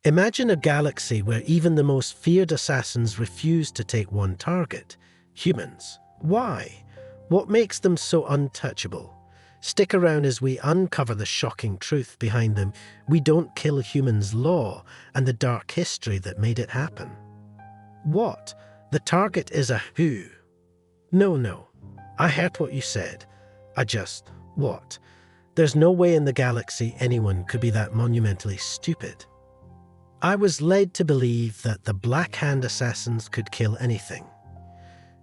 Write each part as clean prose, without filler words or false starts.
Imagine a galaxy where even the most feared assassins refuse to take one target: humans. Why? What makes them so untouchable? Stick around as we uncover the shocking truth behind them. We don't kill humans law and the dark history that made it happen. What? The target is a who? No. I heard what you said. What? There's no way in the galaxy anyone could be that monumentally stupid. I was led to believe that the Black Hand assassins could kill anything.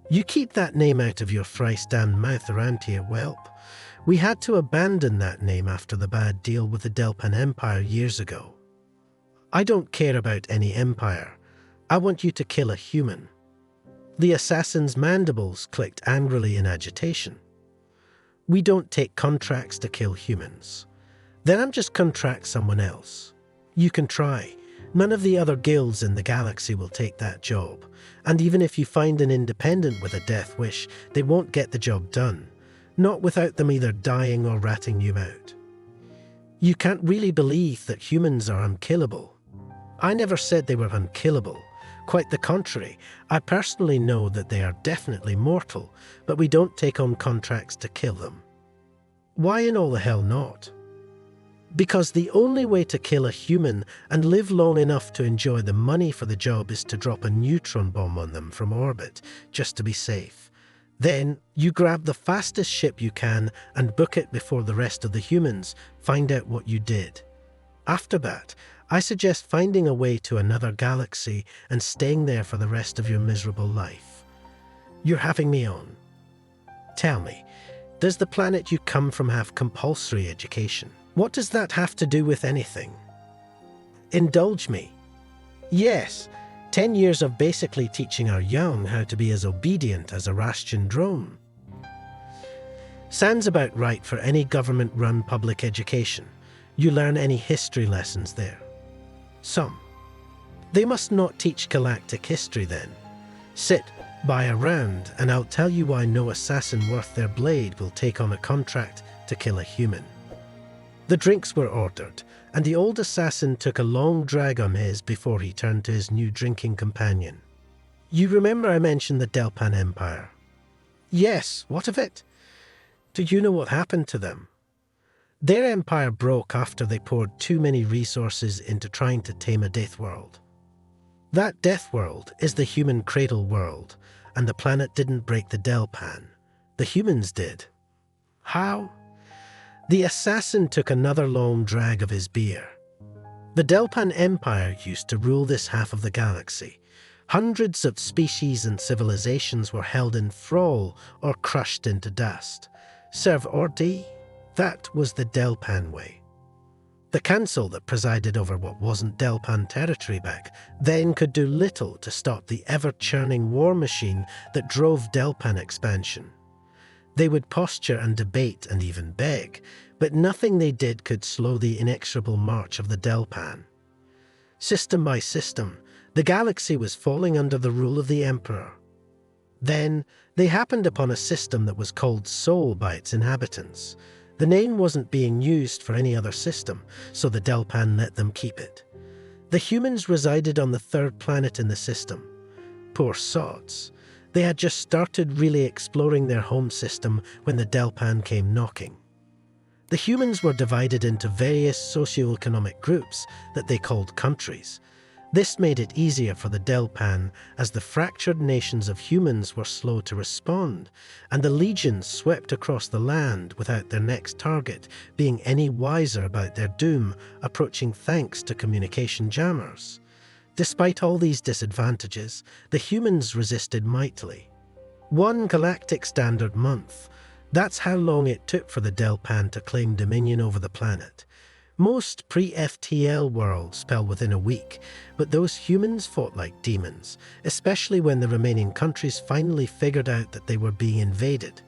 You keep that name out of your thrice-damned mouth around here, whelp. We had to abandon that name after the bad deal with the Delpan Empire years ago. I don't care about any empire. I want you to kill a human. The assassin's mandibles clicked angrily in agitation. We don't take contracts to kill humans. Then I'm just contract someone else. You can try. None of the other guilds in the galaxy will take that job. And even if you find an independent with a death wish, they won't get the job done. Not without them either dying or ratting you out. You can't really believe that humans are unkillable. I never said they were unkillable. Quite the contrary. I personally know that they are definitely mortal, but we don't take on contracts to kill them. Why in all the hell not? Because the only way to kill a human and live long enough to enjoy the money for the job is to drop a neutron bomb on them from orbit, just to be safe. Then, you grab the fastest ship you can and book it before the rest of the humans find out what you did. After that, I suggest finding a way to another galaxy and staying there for the rest of your miserable life. You're having me on. Tell me, does the planet you come from have compulsory education? What does that have to do with anything? Indulge me. Yes, 10 years of basically teaching our young how to be as obedient as a Rastian drone. Sounds about right for any government-run public education. You learn any history lessons there? Some. They must not teach galactic history then. Sit, buy a round, and I'll tell you why no assassin worth their blade will take on a contract to kill a human. The drinks were ordered, and the old assassin took a long drag on his before he turned to his new drinking companion. You remember I mentioned the Delpan Empire? Yes, what of it? Do you know what happened to them? Their empire broke after they poured too many resources into trying to tame a Deathworld. That Deathworld is the human cradle world, and the planet didn't break the Delpan. The humans did. How? The assassin took another long drag of his beer. The Delpan Empire used to rule this half of the galaxy. Hundreds of species and civilizations were held in thrall or crushed into dust. Serve ordi? That was the Delpan way. The council that presided over what wasn't Delpan territory back then could do little to stop the ever-churning war machine that drove Delpan expansion. They would posture and debate and even beg, but nothing they did could slow the inexorable march of the Delpan. System by system, the galaxy was falling under the rule of the Emperor. Then, they happened upon a system that was called Sol by its inhabitants. The name wasn't being used for any other system, so the Delpan let them keep it. The humans resided on the third planet in the system. Poor sods. They had just started really exploring their home system when the Delpan came knocking. The humans were divided into various socio-economic groups that they called countries. This made it easier for the Delpan, as the fractured nations of humans were slow to respond, and the legions swept across the land without their next target being any wiser about their doom approaching thanks to communication jammers. Despite all these disadvantages, the humans resisted mightily. 1 galactic standard month. That's how long it took for the Delpan to claim dominion over the planet. Most pre-FTL worlds fell within a week, but those humans fought like demons, especially when the remaining countries finally figured out that they were being invaded.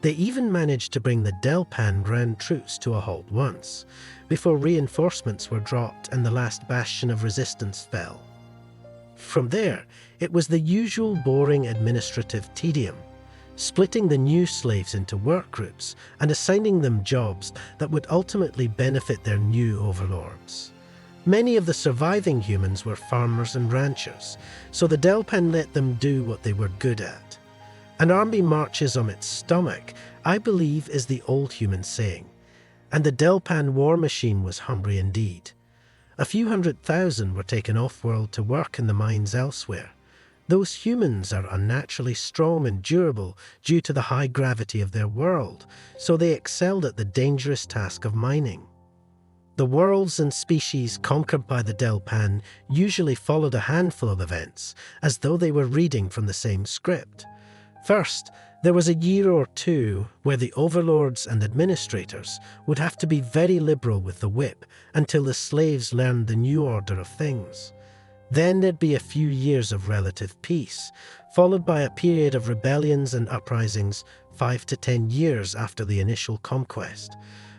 They even managed to bring the Delpan ground troops to a halt once, before reinforcements were dropped and the last bastion of resistance fell. From there, it was the usual boring administrative tedium, splitting the new slaves into work groups and assigning them jobs that would ultimately benefit their new overlords. Many of the surviving humans were farmers and ranchers, so the Delpan let them do what they were good at. An army marches on its stomach, I believe, is the old human saying, and the Delpan war machine was hungry indeed. A few 100,000 were taken off-world to work in the mines elsewhere. Those humans are unnaturally strong and durable due to the high gravity of their world, so they excelled at the dangerous task of mining. The worlds and species conquered by the Delpan usually followed a handful of events, as though they were reading from the same script. First, there was a year or two where the overlords and administrators would have to be very liberal with the whip until the slaves learned the new order of things. Then there'd be a few years of relative peace, followed by a period of rebellions and uprisings 5 to 10 years after the initial conquest.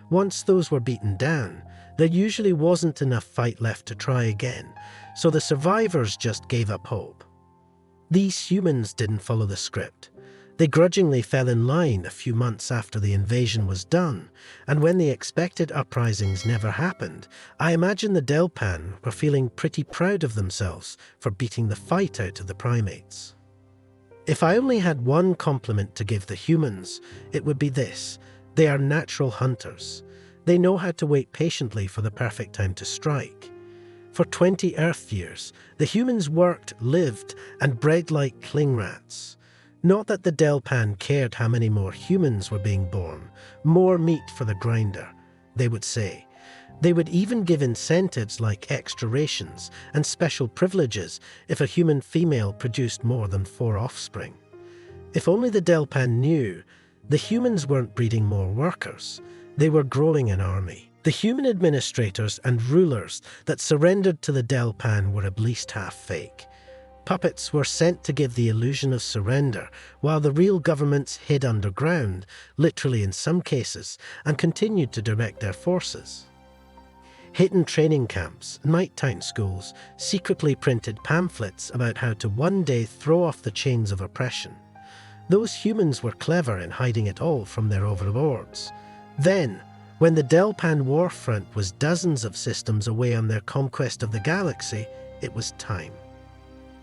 Once those were beaten down, there usually wasn't enough fight left to try again, so the survivors just gave up hope. These humans didn't follow the script. They grudgingly fell in line a few months after the invasion was done, and when the expected uprisings never happened, I imagine the Delpan were feeling pretty proud of themselves for beating the fight out of the primates. If I only had one compliment to give the humans, it would be this: they are natural hunters. They know how to wait patiently for the perfect time to strike. For 20 Earth years, the humans worked, lived, and bred like cling rats. Not that the Delpan cared how many more humans were being born, more meat for the grinder, they would say. They would even give incentives like extra rations and special privileges if a human female produced more than 4 offspring. If only the Delpan knew, the humans weren't breeding more workers, they were growing an army. The human administrators and rulers that surrendered to the Delpan were at least half fake. Puppets were sent to give the illusion of surrender, while the real governments hid underground, literally in some cases, and continued to direct their forces. Hidden training camps, nighttime schools, secretly printed pamphlets about how to one day throw off the chains of oppression. Those humans were clever in hiding it all from their overlords. Then, when the Delpan war front was dozens of systems away on their conquest of the galaxy, it was time.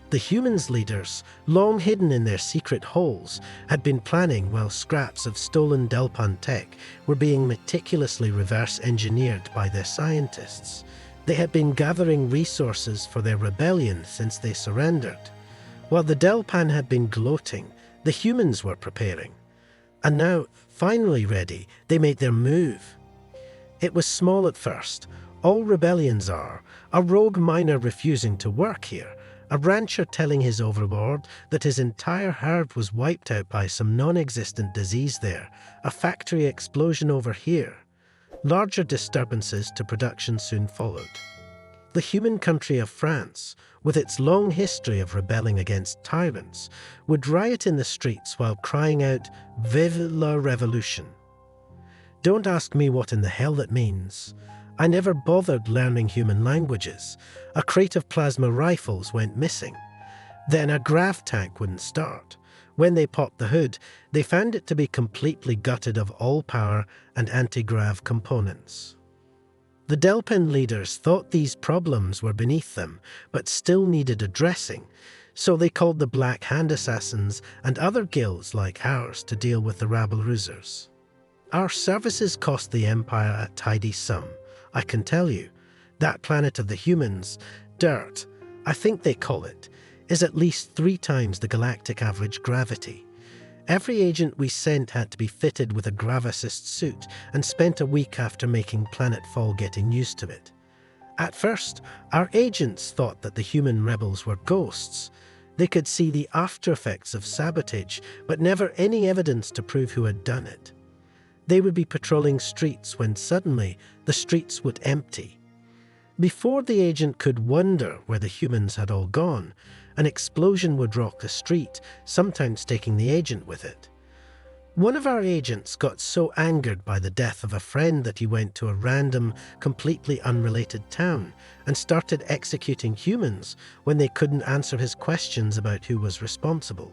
The humans' leaders, long hidden in their secret holes, had been planning while scraps of stolen Delpan tech were being meticulously reverse-engineered by their scientists. They had been gathering resources for their rebellion since they surrendered. While the Delpan had been gloating, the humans were preparing. And now, finally ready, they made their move. It was small at first. All rebellions are. A rogue miner refusing to work here. A rancher telling his overlord that his entire herd was wiped out by some non-existent disease there. A factory explosion over here. Larger disturbances to production soon followed. The human country of France, with its long history of rebelling against tyrants, would riot in the streets while crying out, "Vive la Revolution." Don't ask me what in the hell that means. I never bothered learning human languages. A crate of plasma rifles went missing. Then a grav tank wouldn't start. When they popped the hood, they found it to be completely gutted of all power and anti-grav components. The Delpan leaders thought these problems were beneath them, but still needed addressing, so they called the Black Hand Assassins and other guilds like ours to deal with the rabble-rousers. Our services cost the Empire a tidy sum. I can tell you, that planet of the humans, Dirt, I think they call it, is at least 3 times the galactic average gravity. Every agent we sent had to be fitted with a grav-assist suit and spent a week after making planetfall getting used to it. At first, our agents thought that the human rebels were ghosts. They could see the after effects of sabotage, but never any evidence to prove who had done it. They would be patrolling streets when suddenly the streets would empty. Before the agent could wonder where the humans had all gone, an explosion would rock the street, sometimes taking the agent with it. One of our agents got so angered by the death of a friend that he went to a random, completely unrelated town and started executing humans when they couldn't answer his questions about who was responsible.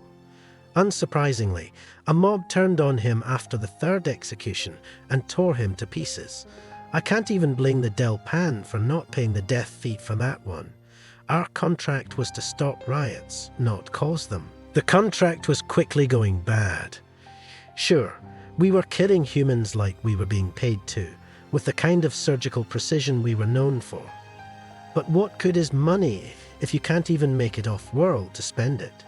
Unsurprisingly, a mob turned on him after the 3rd execution and tore him to pieces. I can't even blame the Delpan for not paying the death fee for that one. Our contract was to stop riots, not cause them. The contract was quickly going bad. Sure, we were killing humans like we were being paid to, with the kind of surgical precision we were known for. But what good is money if you can't even make it off-world to spend it?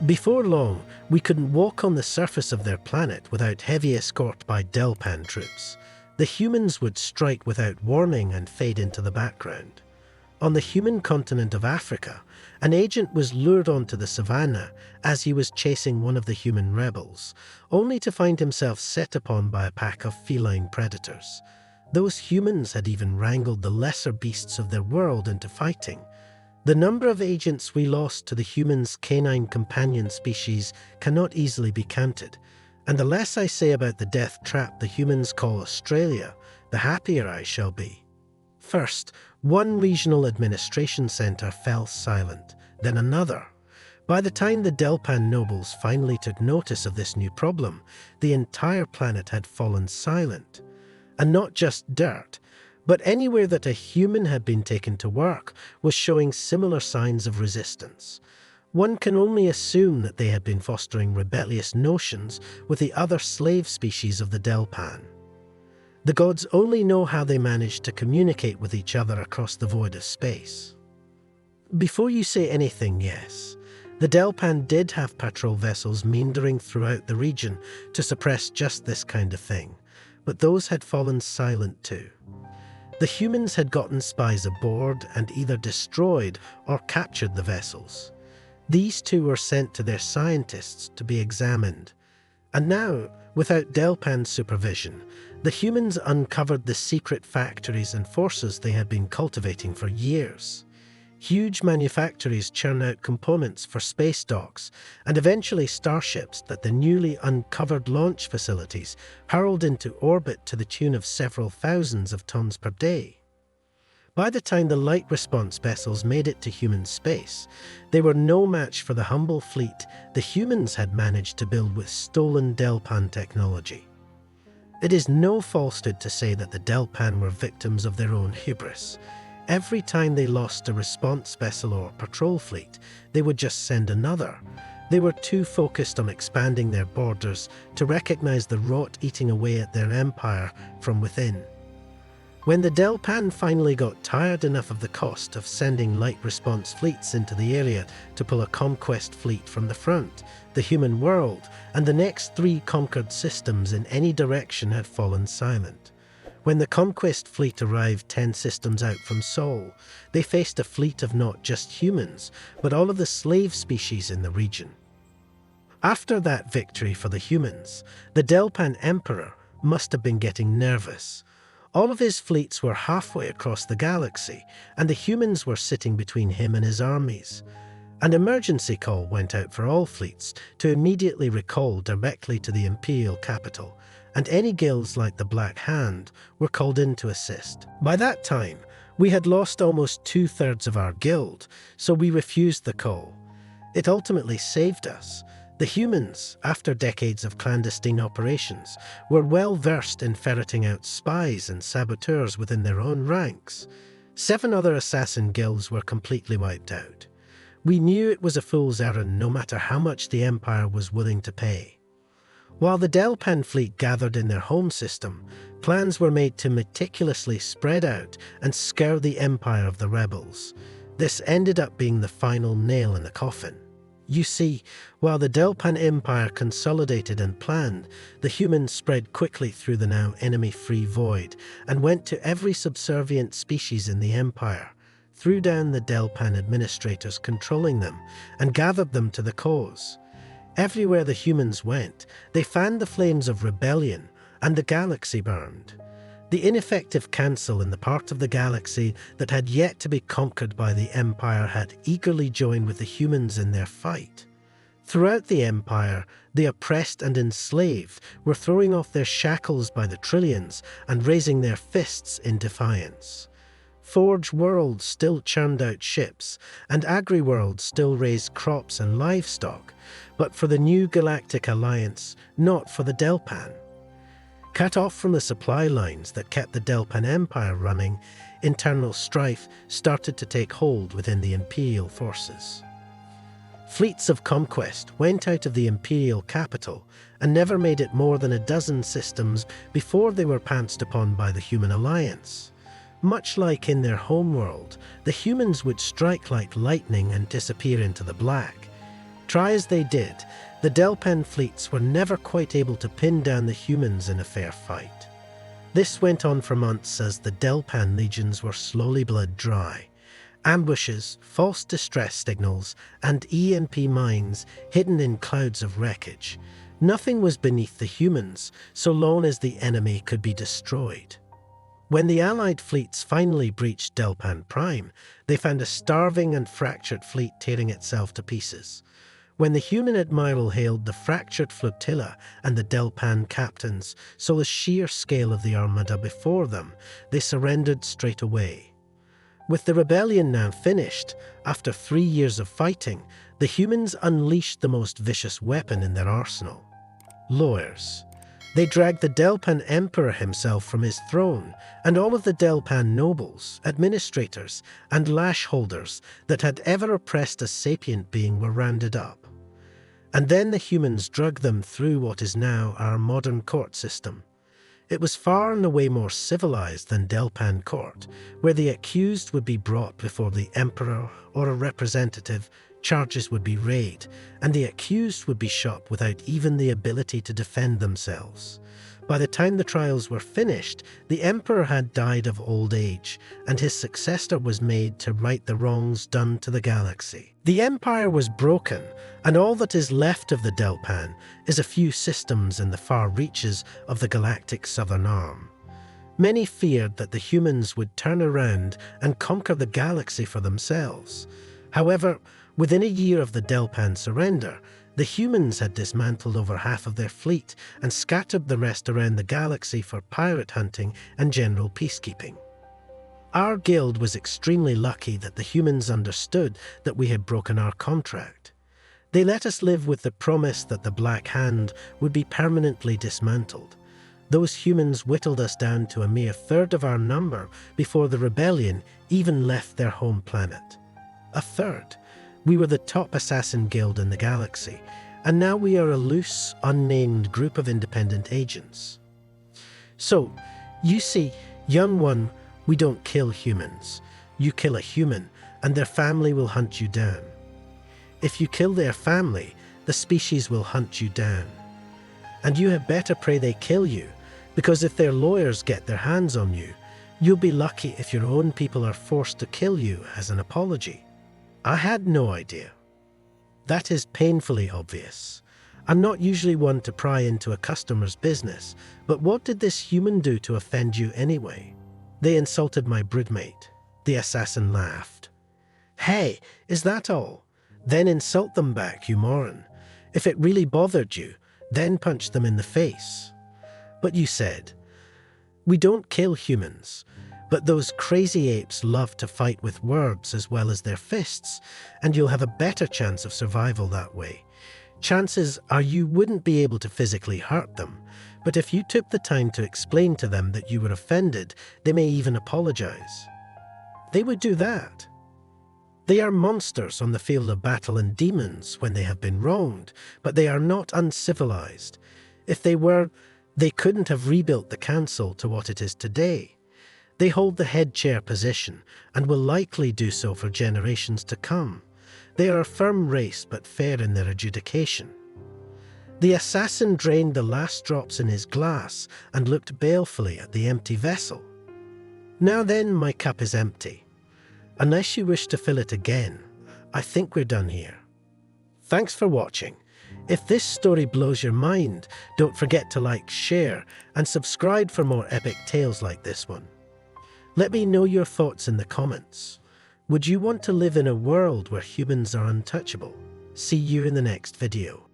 Before long, we couldn't walk on the surface of their planet without heavy escort by Delpan troops. The humans would strike without warning and fade into the background. On the human continent of Africa, an agent was lured onto the savannah as he was chasing one of the human rebels, only to find himself set upon by a pack of feline predators. Those humans had even wrangled the lesser beasts of their world into fighting. The number of agents we lost to the humans' canine companion species cannot easily be counted, and the less I say about the death trap the humans call Australia, the happier I shall be. First, one regional administration centre fell silent, then another. By the time the Delpan nobles finally took notice of this new problem, the entire planet had fallen silent. And not just dirt, but anywhere that a human had been taken to work was showing similar signs of resistance. One can only assume that they had been fostering rebellious notions with the other slave species of the Delpan. The gods only know how they managed to communicate with each other across the void of space. Before you say anything, yes, the Delpan did have patrol vessels meandering throughout the region to suppress just this kind of thing, but those had fallen silent too. The humans had gotten spies aboard and either destroyed or captured the vessels. These two were sent to their scientists to be examined. And now, without Delpan's supervision, the humans uncovered the secret factories and forces they had been cultivating for years. Huge manufactories churn out components for space docks and eventually starships that the newly uncovered launch facilities hurled into orbit to the tune of several thousands of tons per day. By the time the light response vessels made it to human space, they were no match for the humble fleet the humans had managed to build with stolen Delpan technology. It is no falsehood to say that the Delpan were victims of their own hubris. Every time they lost a response vessel or patrol fleet, they would just send another. They were too focused on expanding their borders to recognize the rot eating away at their empire from within. When the Delpan finally got tired enough of the cost of sending light response fleets into the area to pull a conquest fleet from the front, the human world and the next 3 conquered systems in any direction had fallen silent. When the conquest fleet arrived 10 systems out from Sol, they faced a fleet of not just humans, but all of the slave species in the region. After that victory for the humans, the Delpan Emperor must have been getting nervous. All of his fleets were halfway across the galaxy, and the humans were sitting between him and his armies. An emergency call went out for all fleets to immediately recall directly to the Imperial capital, and any guilds like the Black Hand were called in to assist. By that time, we had lost almost 2/3 of our guild, so we refused the call. It ultimately saved us. The humans, after decades of clandestine operations, were well versed in ferreting out spies and saboteurs within their own ranks. 7 other assassin guilds were completely wiped out. We knew it was a fool's errand no matter how much the Empire was willing to pay. While the Delpan fleet gathered in their home system, plans were made to meticulously spread out and scour the Empire of the rebels. This ended up being the final nail in the coffin. You see, while the Delpan Empire consolidated and planned, the humans spread quickly through the now enemy-free void and went to every subservient species in the Empire, threw down the Delpan administrators controlling them, and gathered them to the cause. Everywhere the humans went, they fanned the flames of rebellion, and the galaxy burned. The ineffective Council in the part of the galaxy that had yet to be conquered by the Empire had eagerly joined with the humans in their fight. Throughout the Empire, the oppressed and enslaved were throwing off their shackles by the trillions and raising their fists in defiance. Forge worlds still churned out ships, and agri-worlds still raised crops and livestock, but for the new Galactic Alliance, not for the Delpan. Cut off from the supply lines that kept the Delpan Empire running, internal strife started to take hold within the Imperial forces. Fleets of conquest went out of the Imperial capital and never made it more than a dozen systems before they were pounced upon by the Human Alliance. Much like in their homeworld, the humans would strike like lightning and disappear into the black. Try as they did, the Delpan fleets were never quite able to pin down the humans in a fair fight. This went on for months as the Delpan legions were slowly bled dry. Ambushes, false distress signals, and EMP mines hidden in clouds of wreckage. Nothing was beneath the humans, so long as the enemy could be destroyed. When the Allied fleets finally breached Delpan Prime, they found a starving and fractured fleet tearing itself to pieces. When the human admiral hailed the fractured flotilla and the Delpan captains saw the sheer scale of the armada before them, they surrendered straight away. With the rebellion now finished, after 3 years of fighting, the humans unleashed the most vicious weapon in their arsenal: lawyers. They dragged the Delpan Emperor himself from his throne, and all of the Delpan nobles, administrators, and lash holders that had ever oppressed a sapient being were rounded up. And then the humans dragged them through what is now our modern court system. It was far and away more civilized than Delpan Court, where the accused would be brought before the Emperor or a representative, charges would be laid, and the accused would be shot without even the ability to defend themselves. By the time the trials were finished, the Emperor had died of old age, and his successor was made to right the wrongs done to the galaxy. The Empire was broken, and all that is left of the Delpan is a few systems in the far reaches of the galactic southern arm. Many feared that the humans would turn around and conquer the galaxy for themselves. However, within a year of the Delpan surrender, the humans had dismantled over half of their fleet and scattered the rest around the galaxy for pirate hunting and general peacekeeping. Our guild was extremely lucky that the humans understood that we had broken our contract. They let us live with the promise that the Black Hand would be permanently dismantled. Those humans whittled us down to a mere third of our number before the rebellion even left their home planet. A third. We were the top assassin guild in the galaxy, and now we are a loose, unnamed group of independent agents. So, you see, young one, we don't kill humans. You kill a human, and their family will hunt you down. If you kill their family, the species will hunt you down. And you had better pray they kill you, because if their lawyers get their hands on you, you'll be lucky if your own people are forced to kill you as an apology. I had no idea. That is painfully obvious. I'm not usually one to pry into a customer's business, but what did this human do to offend you anyway? They insulted my broodmate. The assassin laughed. Hey, is that all? Then insult them back, you moron. If it really bothered you, then punch them in the face. But you said, we don't kill humans. But those crazy apes love to fight with words as well as their fists, and you'll have a better chance of survival that way. Chances are you wouldn't be able to physically hurt them, but if you took the time to explain to them that you were offended, they may even apologize. They would do that. They are monsters on the field of battle and demons when they have been wronged, but they are not uncivilized. If they were, they couldn't have rebuilt the council to what it is today. They hold the head chair position and will likely do so for generations to come. They are a firm race but fair in their adjudication. The assassin drained the last drops in his glass and looked balefully at the empty vessel. Now then, my cup is empty. Unless you wish to fill it again, I think we're done here. Thanks for watching. If this story blows your mind, don't forget to like, share, and subscribe for more epic tales like this one. Let me know your thoughts in the comments. Would you want to live in a world where humans are untouchable? See you in the next video.